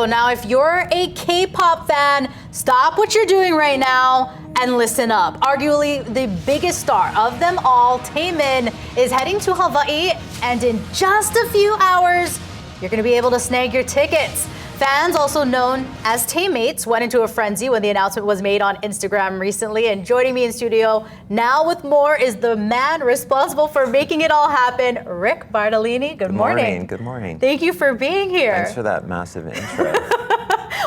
So now if you're a K-pop fan, stop what you're doing right now and listen up. Arguably the biggest star of them all, Taemin, is heading to Hawaii, and in just a few hours, you're gonna be able to snag your tickets. Fans, also known as Taemates, went into a frenzy when the announcement was made on Instagram recently. And joining me in studio now with more is the man responsible for making it all happen, Rick Bartolini. Good morning. Good morning. Thank you for being here. Thanks for that massive intro.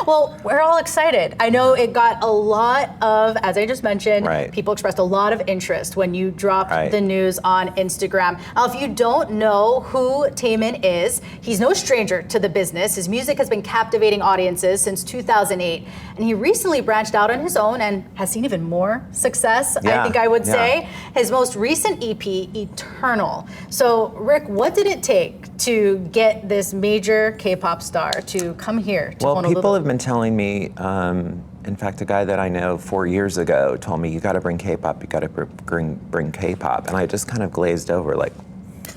Well, we're all excited. I know it got a lot of, as I just mentioned, people expressed a lot of interest when you dropped the news on Instagram. Now, if you don't know who Taemin is, he's no stranger to the business. His music has been captivating audiences since 2008, and he recently branched out on his own and has seen even more success, I think I would say. His most recent EP, Eternal. So, Rick, what did it take to get this major K-pop star to come here to Honolulu? Well, people have been telling me, in fact, a guy that I know 4 years ago told me, you gotta bring K-pop, you gotta bring K-pop. And I just kind of glazed over, like,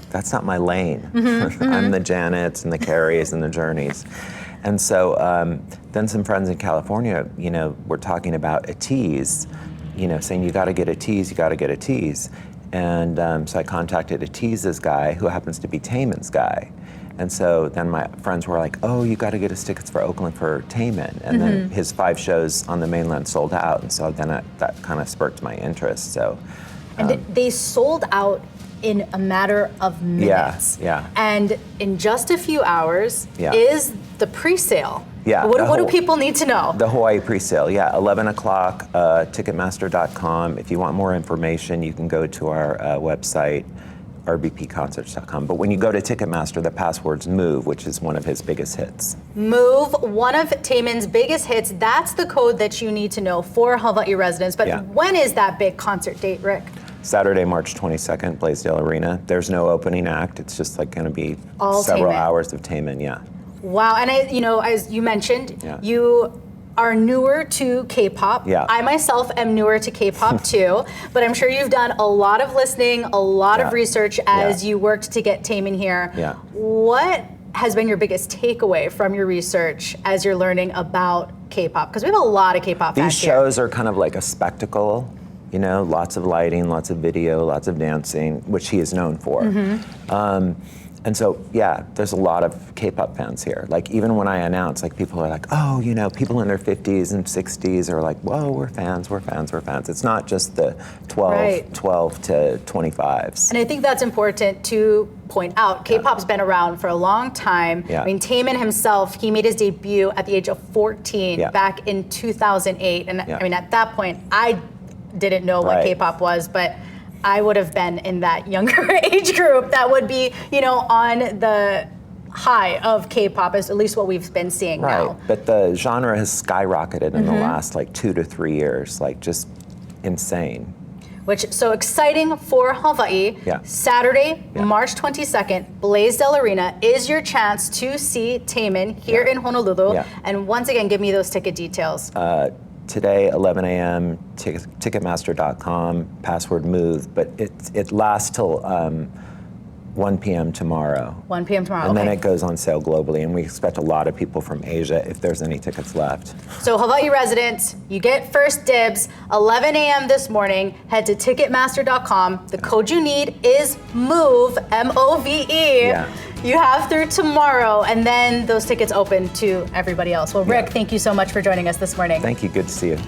that's not my lane. I'm the Janets and the Carries and the Journeys. And so then some friends in California, were talking about a tease, saying you gotta get a tease, you gotta get a tease. And so I contacted a teases guy who happens to be Taemin's guy. And so then my friends were like, oh, you got to get us tickets for Oakland for Taemin. And then his 5 shows on the mainland sold out. And so then that kind of sparked my interest. So, and they sold out in a matter of minutes. Yeah. And in just a few hours is the pre-sale. Yeah. What do people need to know? The Hawaii pre-sale, 11 o'clock, Ticketmaster.com. If you want more information, you can go to our website, rbpconcerts.com. But when you go to Ticketmaster, the password's MOVE, which is one of his biggest hits. MOVE, one of Taemin's biggest hits. That's the code that you need to know for Hawaii residents. But when is that big concert date, Rick? Saturday, March 22nd, Blaisdell Arena. There's no opening act. It's just like going to be all several Taemin. Hours of Taemin, Wow, and as you mentioned, you are newer to K-pop. I myself am newer to K-pop too, but I'm sure you've done a lot of listening, a lot of research as you worked to get Taemin here. What has been your biggest takeaway from your research as you're learning about K-pop? Because we have a lot of K-pop fans These shows are kind of like a spectacle, lots of lighting, lots of video, lots of dancing, which he is known for. And so, there's a lot of K-pop fans here. Like, even when I announce, like, people are like, oh, people in their 50s and 60s are like, whoa, we're fans. It's not just the 12 to 25s. And I think that's important to point out. K-pop's been around for a long time. I mean, Taemin himself, he made his debut at the age of 14 back in 2008. And I mean, at that point, I didn't know what K-pop was, but I would have been in that younger age group that would be, on the high of K-pop, is at least what we've been seeing now. But the genre has skyrocketed in the last 2 to 3 years, just insane. Which, so exciting for Hawaii. Saturday, March 22nd, Blaisdell Arena is your chance to see Taemin here in Honolulu. And once again, give me those ticket details. Today, 11 a.m., Ticketmaster.com, password MOVE, but it lasts till 1 p.m. tomorrow. 1 p.m. tomorrow, And then it goes on sale globally, and we expect a lot of people from Asia if there's any tickets left. So Hawaii residents, you get first dibs, 11 a.m. this morning, head to Ticketmaster.com. The code you need is MOVE, M-O-V-E. You have through tomorrow, and then those tickets open to everybody else. Well, Rick, thank you so much for joining us this morning. Thank you, good to see you.